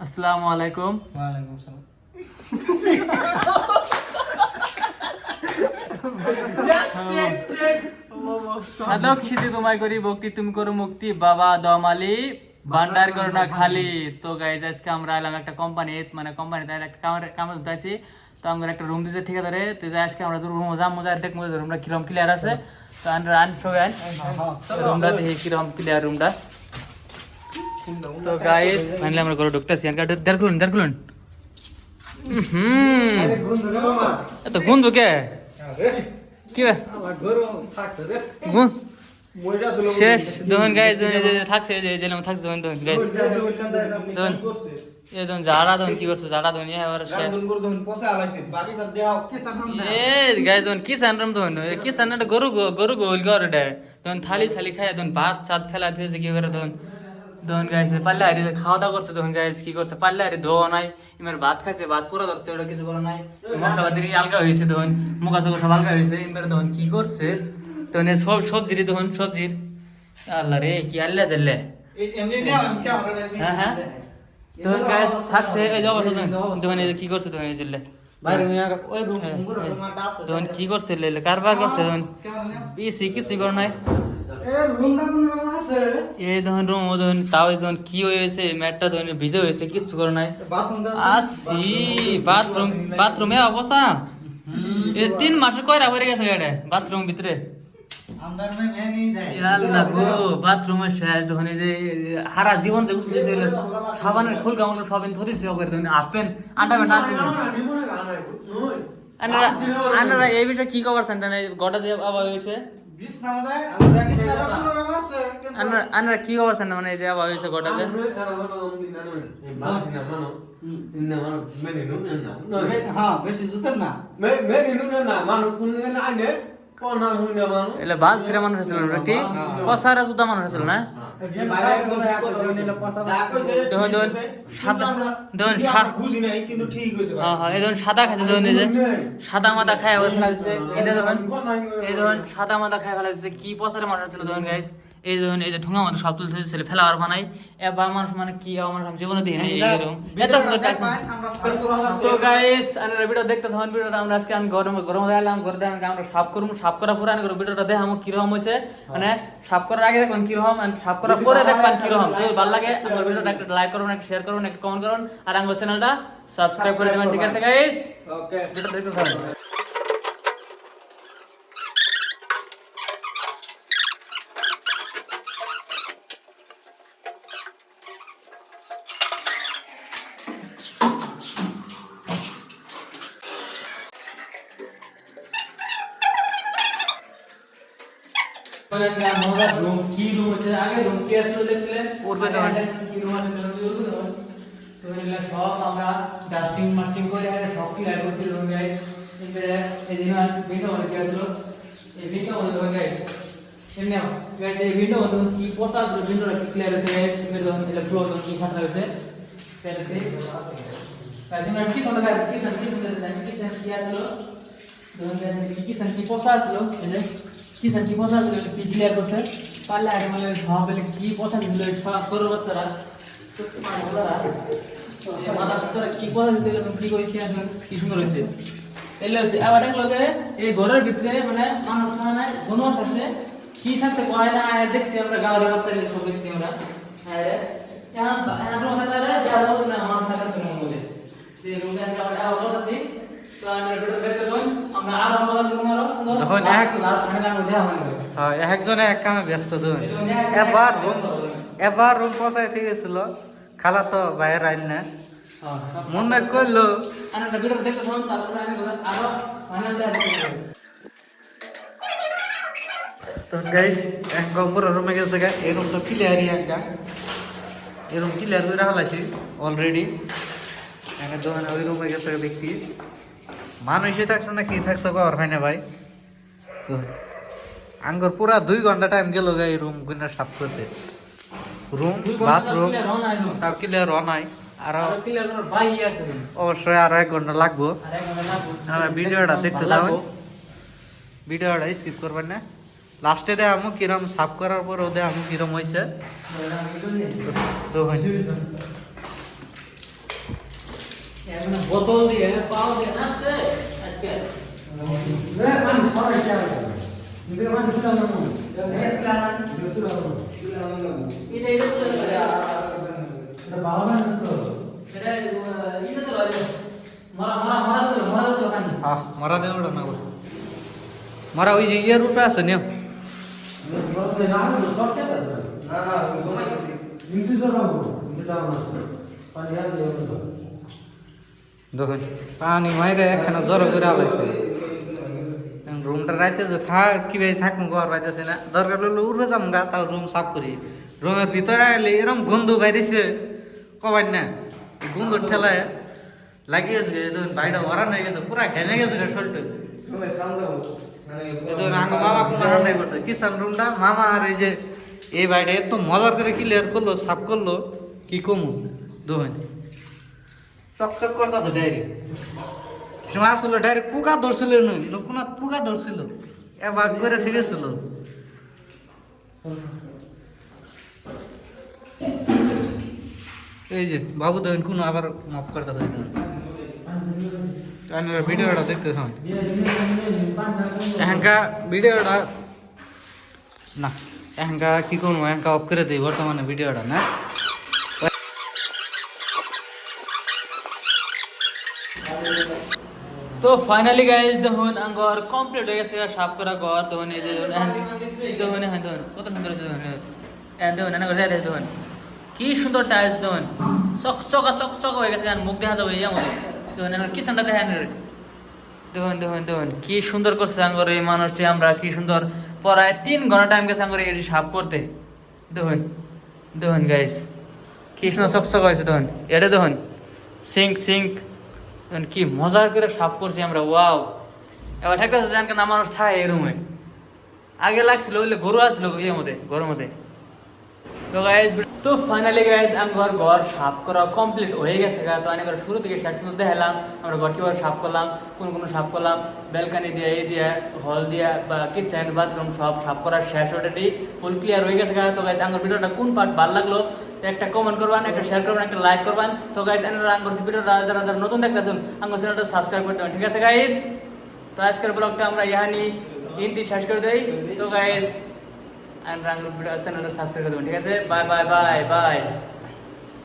আসসালামু আলাইকুম। ওয়ালাইকুম আসসালাম। আদক সিদ্ধি তোমায় করি ভক্তি তুমি করো মুক্তি বাবা দমালি ভান্ডার করো না খালি। তো গাইজ আজকে আমরা এলাম একটা কোম্পানিতে একটা কামে ধুতাইছি। তো আমরা একটা রুম দিয়েছে ঠিকাদারে। তো আজকে আমরা রুম যাম মজা দেখবো রুমটা কিরকম ক্লিয়ার আছে। তো আমরা সবাই রুমটা দেখি কিরকম ক্লিয়ার রুমটা। তো গাইজ ফাইনালি আমরা করে ঢুকতেছি। দেড় খুলুন এত গুণ কে কি গুণ শেষ দহন গাইজ থাকছে যেলাম থাকছে দহন গাইজ দহন এ দহন জাড়া দহন কি করছে জাড়া দহন এবার গাইজ দহন কি সানরম দহন কি সান্নাটা গরু গোল করে দেয় তখন থালি ছালি খায় তখন ভাত সাত ফেলা দিয়েছে কি করে তখন দহন গাইছে পাল্লা হারি খাওয়া দাওয়া করছে তখন গাইছে কি করছে পাল্লা হারি ধোয়া নাই এবার ভাত খাইছে ভাত পুরো ধরছে ওটা কিছু করা নাই মনটা বাদের আলগা হয়েছে তখন মুখা চোখা সব আলগা হয়েছে এবার তখন কি করছে তখন সব সবজির তখন সবজির আল্লাহ রে কি আল্লাহ জাল্লে হ্যাঁ হ্যাঁ তখন গাইস থাকছে এই যে অবস্থা তখন কি করছে তখন এই জিল্লে তখন কি করছে কারবার করছে তখন কিছু করে নাই এই ধরুন রুম ধরুন তাও ধরুন কি হয়েছে ম্যাটটা ধরুন ভিজে হয়েছে কিচ্ছু করে নাই আসি বাথরুমে অবস্থা 3 মাসে কয়রা ভরে গেছে গাড়ি বাথরুম ভিতরে বাথরুমের শেষ ধরুন যে হারা জীবন যে সাবানের ফুল গামল সবিন ধরেছে আপেন আন্ডারপ্যান্ট আনারা এই বিষয়ে কি খবর চান গোটা দিয়ে আবার হয়েছে আনারা কি খবর চান মানে যে আবার হয়েছে গোটাতে এলে বাল সিরা মানুষ আছিল না ঠিক পসারা সুদা মানুষ আছিল না সাদা খাইছে সাদা মাদা খাই ফেলাইছে এই ধরুন সাদা মাদা খাই ফেলাইছে কি পসারে মানুষ ছিল ধরুন গাইস এই ধরুন এই যে ঠোঙা মতো সব তুলতে ছেলে ফেলা আর বানাই এবার মানুষ মানে কি আমার জীবনে দিই নাই এরকম এত সুন্দর তো গাইস আমরা ভিডিও দেখতে তখন ভিডিওটা আমরা আজকে আমি গরম এলাম ঘরে আমরা সাফ করা পুরো আনি ভিডিওটা দেখামু কিরকম হয়েছে মানে সাফ করার আগে দেখবেন কিরকম আর সাফ করার পরে দেখবেন কিরকম যদি ভালো লাগে আমার ভিডিওটা একটা লাইক করুন একটা শেয়ার করুন একটা কমেন্ট করুন আর আমার চ্যানেলটা সাবস্ক্রাইব করে দেবেন ঠিক আছে গাইস ওকে ভিডিও দেখতে থাকুন রুম কি রুম আছে আগে রুম কি আছে দেখছিলেন পূর্বে তো কি রুম আছে তো এগুলা সব আমরা ডাস্টিং মাস্টিং করে সব ক্লিয়ার করছি রুম গাইস এবারে এই দিন ভিডিও মনে কি আসলো এই ভিডিও মনে গাইস এমনি গাইস এই ভিডিও মনে কি পোষা ভিডিওটা ক্লিয়ার হয়েছে গাইস এবারে এটা ফ্লো তো কি সাথে হয়েছে ফেলেছি গাইস আমরা কি সন্ধ্যা গাইস কি আসলো ধরুন কি পোষা আসলো এই যে কি পোষা ছিল কি ক্লিয়ার করছে পারলে আগে মানে সব বলে কি পোষা ছিল সব করো বাচ্চারা মাথা সুতরা কি পোষা ছিল কি করে কি সুন্দর হয়েছে এলে হচ্ছে আবার দেখলো যে এই ঘরের ভিতরে মানে মানুষ মানে জনর আছে কি থাকছে কয় না দেখছি আমরা গাঁয়ের বাচ্চারা সব দেখছি আমরা হ্যাঁ এখন রুমে দাঁড়ায় যারা না আমার থাকাছে না বলে এই রুমে আমরা আবার আছি তো আমরা ভিডিও দেখতে যাই আমরা আর আমাদের রুমেরও যখন একজনে এক কামে ব্যস্ত ধরুন এবার রুম পৌঁছাইতে গেছিল খালা তো বাইরে আইন না মনে করলো তো গাইস এক গম্বর রুমে গেছে গা এই রুম তো ক্লিয়ারই একটা এই রুম ক্লিয়ার করে রাখলাছি অলরেডি এখানে দোকানে ওই রুমে গেছে ব্যক্তি মানুষই থাকছে না কি থাকছে আর হয় না ভাই তো আঙ্গর পুরা 2 ঘন্টা টাইম গেল গাই রুম গুনা সাফ করতে রুম বাথরুম তাও ক্লিয়ার নাই আর অবশ্যই আরো 1 ঘন্টা লাগবো আমরা ভিডিওটা দেখতে দাও ভিডিওটা স্কিপ করবেন না লাস্টে দেখামু কিরম সাফ করার পর ওদের আমি কিরম হয়েছে তো বোতল দিয়ে পাও দিয়ে না সে আজকে এটা এটা তো সেটা এটা তো মরা তো পানি মরা দেওয়া না মরা ওই যে ইয়ের রূপে আছে নিয়ম দেখুন পানি মাইরে একখানা জ্বর করে আলাইছে রুমটা রাইতে যে থাক কিভাবে থাকবো ঘর পাইতেছে না দরকার হলে উঠবে যাম গা তাও রুম সাফ করি রুমের ভিতরে আইলে এরকম গন্ধ বাইরেছে কবাই না গন্ধ ঠেলায় লাগিয়েছে বাইরে ওরান হয়ে গেছে পুরা ঘেমে গেছে শরীরটা আঙ্গ মামা কোনো রান্নাই করছে কিচেন রুমটা মামা আর এই যে এই বাইরে এত মজার করে ক্লিয়ার করলো সাফ করলো কি কমু দোহেন চকচক করতেছে ডাইরেক্ট সময় আসলে ডাইরেক্ট পোকা ধরছিল কোন পোকা ধরছিল এবার করে ঠিক ছিল এই যে বাবু দেখেন কোন আবার মাফ করতেছে ভিডিওটা দেখতে হন এখানকার ভিডিওটা না এখানকার কি করবো এখানকার অফ করে দিই বর্তমানে ভিডিওটা না তো ফাইনালি গাইস দেখুন আঙ্গর কমপ্লিট হয়ে গেছে সাফ করা ঘর দেখুন এই যে দেখুন হ্যাঁ দেখুন কত সুন্দর হয়েছে দেখুন দেখুন এনে করে দেখুন কি সুন্দর টাইলস দেখুন চকচক হয়ে গেছে মুখ দেখা যাবে এই মতো দেখুন এনার কিচেনটা দেখেন দেখুন কি সুন্দর করছে আঙ্গর এই মানুষটি আমরা কি সুন্দর প্রায় 3 ঘন্টা টাইম গেছে আঙ্গর এটি সাফ করতে দেখুন গাইস কি সুন্দর চকচক হয়েছে দেখুন এটা দেখুন সিঙ্ক কি মজা করে সাফ করছি আমরা ওয়াও এবার ঠিক আছে জানকে না মানুষ থাকে এই রুমে আগে লাগছিল ওইলে গরু আসছিল ঘরের মধ্যে তো গাইস তো ফাইনালি গাইস আমার ঘর সাফ করা কমপ্লিট হয়ে গেছে তো আমি শুরু থেকে শেষ পর্যন্ত দেখালাম আমরা ঘর কিভাবে সাফ করলাম কোন সাফ করলাম ব্যালকানি দিয়ে এই দিয়ে হল দিয়ে বা কিচেন বাথরুম সব সাফ করার শেষ অলরেডি ফুল ক্লিয়ার হয়ে গেছে তো গাইস আমার ভিডিওটা কোন পার্ট ভালো লাগলো একটা কমেন্ট করবেন একটা শেয়ার করবেন একটা লাইক করবেন তো গাইস আমার ভিডিওটা যারা নতুন দেখতেছেন আমার চ্যানেলটা সাবস্ক্রাইব করতে হবে ঠিক আছে গাইস তো আজকের ব্লগটা আমরা ইহানি ইন্তি শেষ করে দেই তো guys and Rangur video channel subscribe कर दो ठीक है बाय बाय बाय बाय